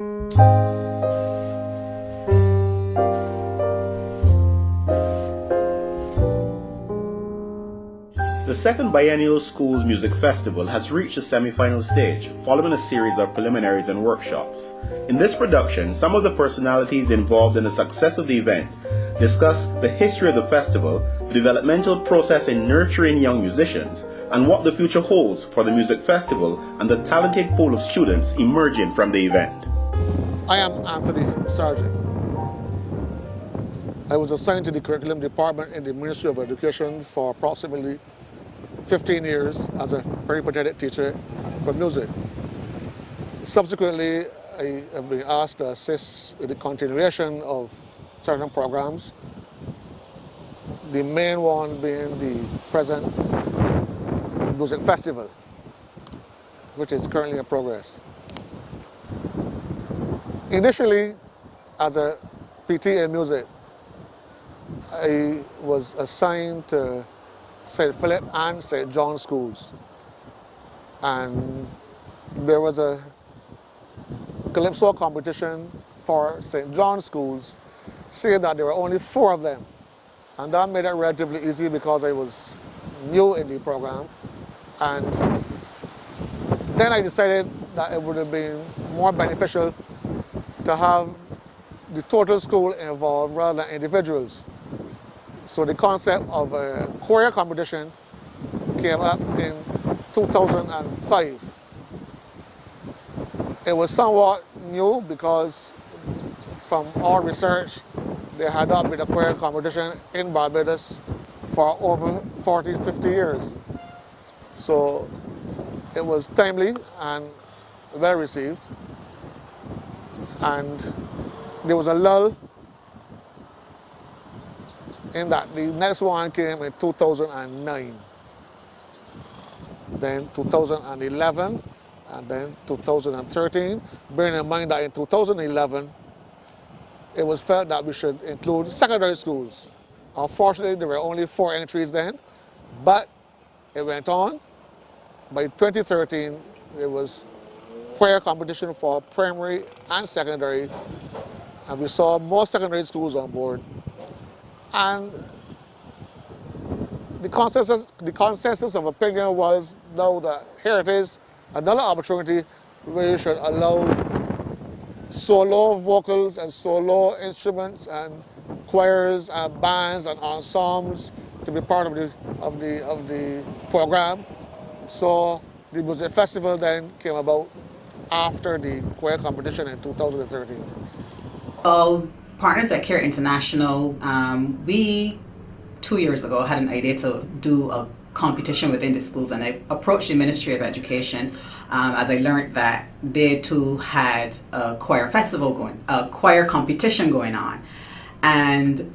The second biennial Schools Music Festival has reached the semi-final stage, following a series of preliminaries and workshops. In this production, some of the personalities involved in the success of the event discuss the history of the festival, the developmental process in nurturing young musicians, and what the future holds for the music festival and the talented pool of students emerging from the event. I am Anthony Sargent. I was assigned to the curriculum department in the Ministry of Education for approximately 15 years as a peripatetic teacher for music. Subsequently, I have been asked to assist with the continuation of certain programs, the main one being the present music festival, which is currently in progress. Initially, as a PT in music, I was assigned to St. Philip and St. John schools. And there was a calypso competition for St. John schools, saying that there were only 4 of them. And that made it relatively easy because I was new in the program. And then I decided that it would have been more beneficial to have the total school involved rather than individuals. So the concept of a choir competition came up in 2005. It was somewhat new because from our research, there had not been a choir competition in Barbados for over 40, 50 years. So it was timely and well received. And there was a lull in that. The next one came in 2009, then 2011, and then 2013. Bearing in mind that in 2011, it was felt that we should include secondary schools. Unfortunately, there were only 4 entries then, but it went on. By 2013, there was choir competition for primary and secondary, and we saw more secondary schools on board. And the consensus of opinion was now that here it is, another opportunity where you should allow solo vocals and solo instruments and choirs and bands and ensembles to be part of the program. So the music festival then came about after the choir competition in 2013. Well, Partners at Care International, we 2 years ago had an idea to do a competition within the schools, and I approached the Ministry of Education as I learned that they too had a choir choir competition going on. And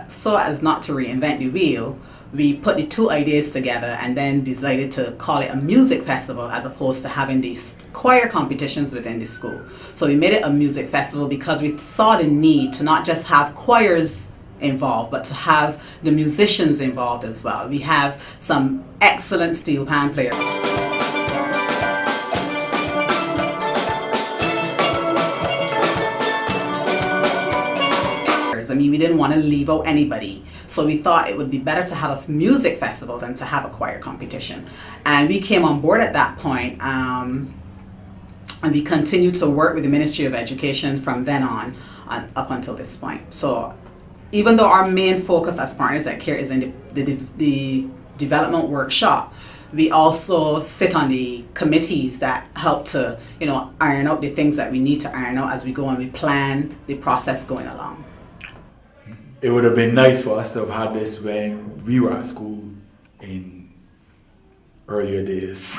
so as not to reinvent the wheel, we put the 2 ideas together and then decided to call it a music festival as opposed to having these choir competitions within the school. So we made it a music festival because we saw the need to not just have choirs involved, but to have the musicians involved as well. We have some excellent steel pan players. I mean, we didn't want to leave out anybody. So we thought it would be better to have a music festival than to have a choir competition. And we came on board at that point, and we continued to work with the Ministry of Education from then on up until this point. So even though our main focus as Partners at Care is in the development workshop, we also sit on the committees that help to, iron out the things that we need to iron out as we go and we plan the process going along. It would have been nice for us to have had this when we were at school in earlier days.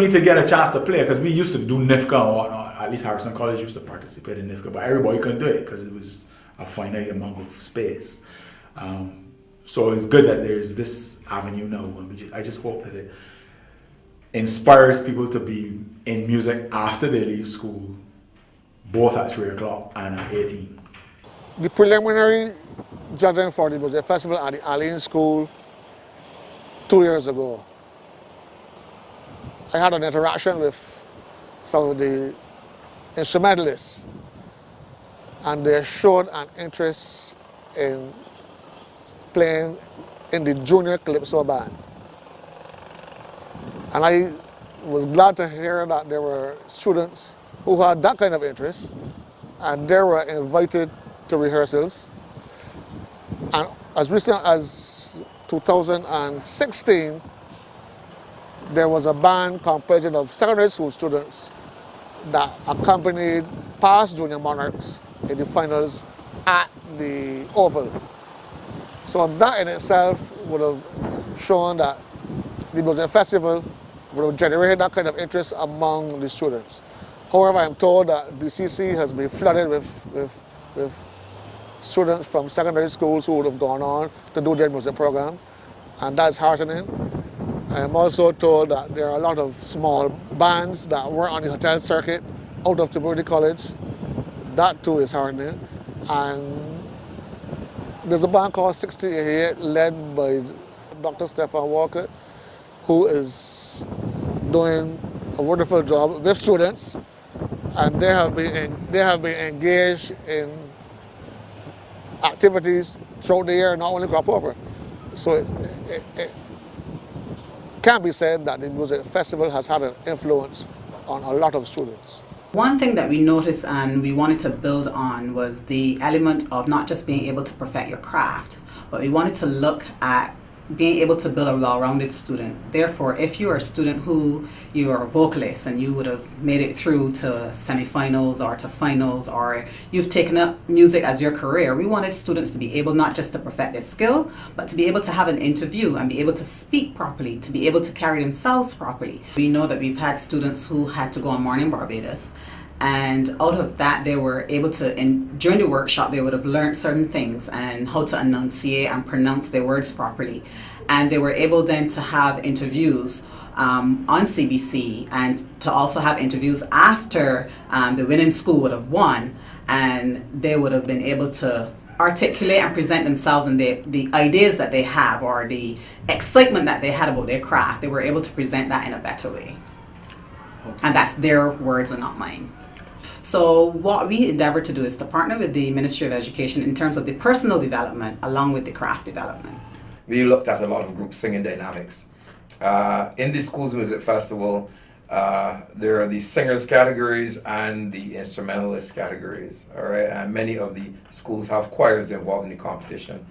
to get a chance to play, because we used to do NIFCA and whatnot. At least Harrison College used to participate in NIFCA, but everybody couldn't do it because it was a finite amount of space. So it's good that there's this avenue now, and I just hope that it inspires people to be in music after they leave school, both at 3 o'clock and at 18. The preliminary judging for the music festival at the Allen School 2 years ago, I had an interaction with some of the instrumentalists, and they showed an interest in playing in the junior calypso band. And I was glad to hear that there were students who had that kind of interest, and they were invited to rehearsals. And as recent as 2016, there was a band composed of secondary school students that accompanied past junior monarchs in the finals at the Oval. So that in itself would have shown that the music festival would have generated that kind of interest among the students. However, I'm told that BCC has been flooded with students from secondary schools who would have gone on to do their music program, and that's heartening. I am also told that there are a lot of small bands that work on the hotel circuit out of community college. That too is heartening. And there's a band called 68 led by Dr. Stefan Walker, who is doing a wonderful job with students, and they have been engaged in activities throughout the year, not only crop over. So it can be said that the music festival has had an influence on a lot of students. One thing that we noticed and we wanted to build on was the element of not just being able to perfect your craft, but we wanted to look at being able to build a well-rounded student. Therefore, if you are a student who you are a vocalist and you would have made it through to semifinals or to finals, or you've taken up music as your career, we wanted students to be able not just to perfect their skill, but to be able to have an interview and be able to speak properly, to be able to carry themselves properly. We know that we've had students who had to go on Morning Barbados, and out of that they were able to, during the workshop, they would have learned certain things and how to enunciate and pronounce their words properly. And they were able then to have interviews on CBC, and to also have interviews after the winning school would have won, and they would have been able to articulate and present themselves and the ideas that they have, or the excitement that they had about their craft. They were able to present that in a better way. And that's their words and not mine. So what we endeavor to do is to partner with the Ministry of Education in terms of the personal development along with the craft development. We looked at a lot of group singing dynamics. In the Schools Music Festival, there are the singers categories and the instrumentalist categories, all right? And many of the schools have choirs involved in the competition.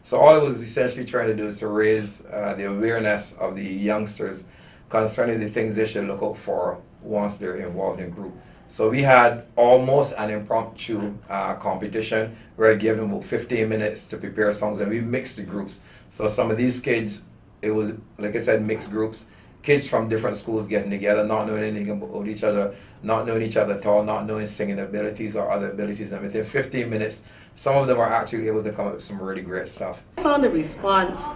So all it was essentially trying to do is to raise the awareness of the youngsters concerning the things they should look out for once they're involved in group. So we had almost an impromptu competition where I gave them about 15 minutes to prepare songs, and we mixed the groups. So some of these kids, it was, like I said, mixed groups. Kids from different schools getting together, not knowing anything about each other, not knowing each other at all, not knowing singing abilities or other abilities. And within 15 minutes, some of them are actually able to come up with some really great stuff. I found the response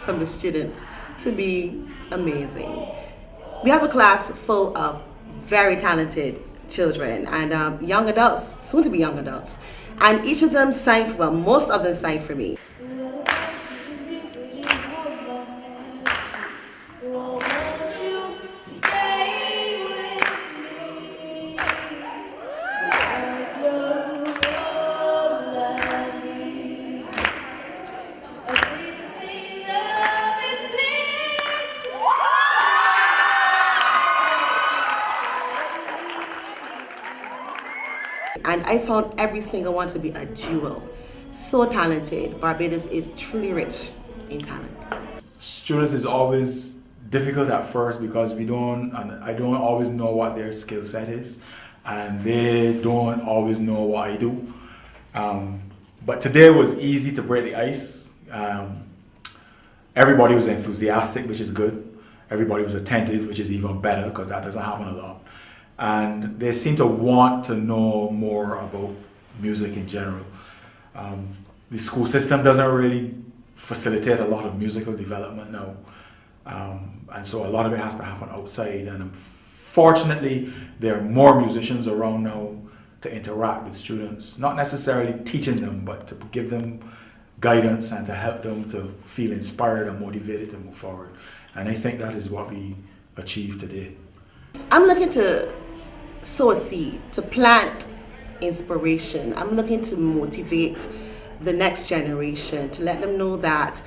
from the students to be amazing. We have a class full of very talented children and young adults, soon to be young adults. And each of them sang, well, most of them sang for me. And I found every single one to be a jewel. So talented. Barbados is truly rich in talent. Students is always difficult at first because I don't always know what their skill set is, and they don't always know what I do. But today was easy to break the ice. Everybody was enthusiastic, which is good. Everybody was attentive, which is even better because that doesn't happen a lot. And they seem to want to know more about music in general. The school system doesn't really facilitate a lot of musical development now. And so a lot of it has to happen outside. And fortunately, there are more musicians around now to interact with students, not necessarily teaching them, but to give them guidance and to help them to feel inspired and motivated to move forward. And I think that is what we achieved today. I'm looking to sow a seed, to plant inspiration. I'm looking to motivate the next generation, to let them know that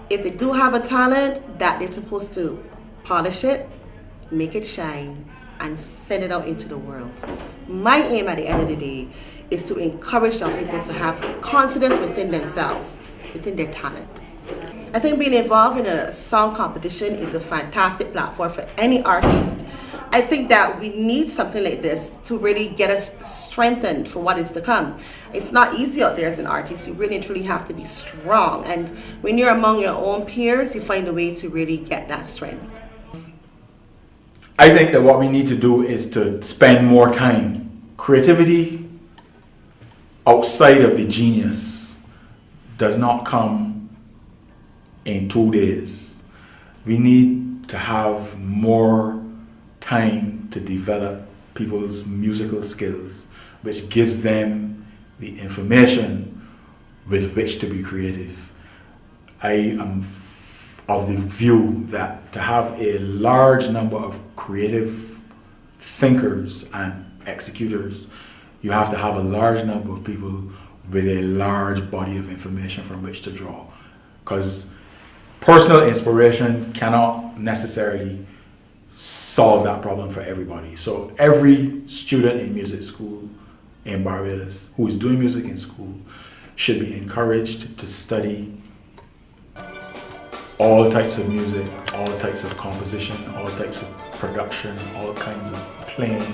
if they do have a talent, that they're supposed to polish it, make it shine, and send it out into the world. My aim at the end of the day is to encourage young people to have confidence within themselves, within their talent. I think being involved in a song competition is a fantastic platform for any artist. I think that we need something like this to really get us strengthened for what is to come. It's not easy out there as an artist. You really and truly have to be strong. And when you're among your own peers, you find a way to really get that strength. I think that what we need to do is to spend more time. Creativity outside of the genius does not come in 2 days. We need to have more time to develop people's musical skills, which gives them the information with which to be creative. I am of the view that to have a large number of creative thinkers and executors, you have to have a large number of people with a large body of information from which to draw. Because personal inspiration cannot necessarily solve that problem for everybody. So every student in music school in Barbados who is doing music in school should be encouraged to study all types of music, all types of composition, all types of production, all kinds of playing,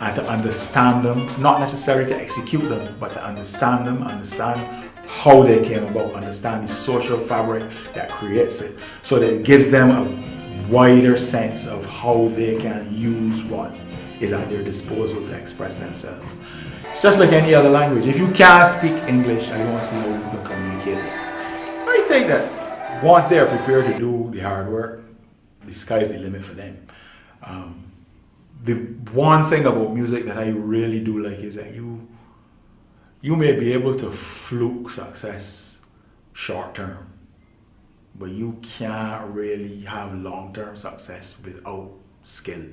and to understand them, not necessarily to execute them, but to understand them, understand how they came about, understand the social fabric that creates it, so that it gives them a wider sense of how they can use what is at their disposal to express themselves. It's just like any other language. If you can't speak English, I don't see how you can communicate it. I think that once they are prepared to do the hard work, the sky's the limit for them. The one thing about music that I really do like is that you may be able to fluke success short term, but you can't really have long-term success without skill.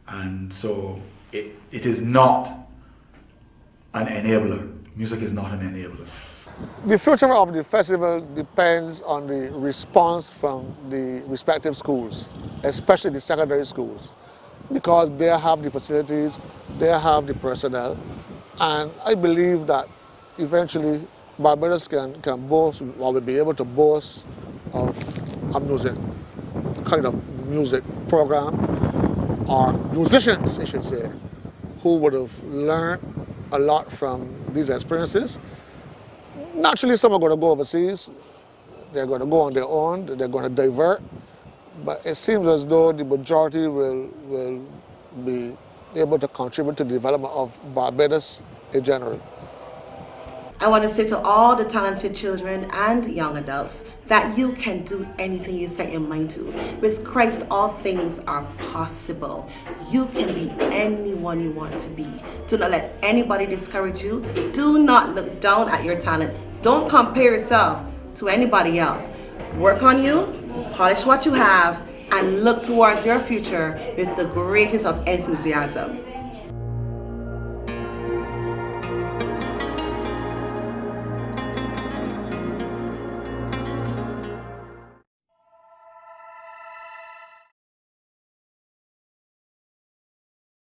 And so it is not an enabler. Music is not an enabler. The future of the festival depends on the response from the respective schools, especially the secondary schools, because they have the facilities, they have the personnel, and I believe that eventually Barbados can boast, or will be able to boast of a kind of music program, or musicians, I should say, who would have learned a lot from these experiences. Naturally, some are going to go overseas, they're going to go on their own, they're going to divert, but it seems as though the majority will be able to contribute to the development of Barbados in general. I want to say to all the talented children and young adults that you can do anything you set your mind to. With Christ, all things are possible. You can be anyone you want to be. Do not let anybody discourage you. Do not look down at your talent. Don't compare yourself to anybody else. Work on you, polish what you have, and look towards your future with the greatest of enthusiasm.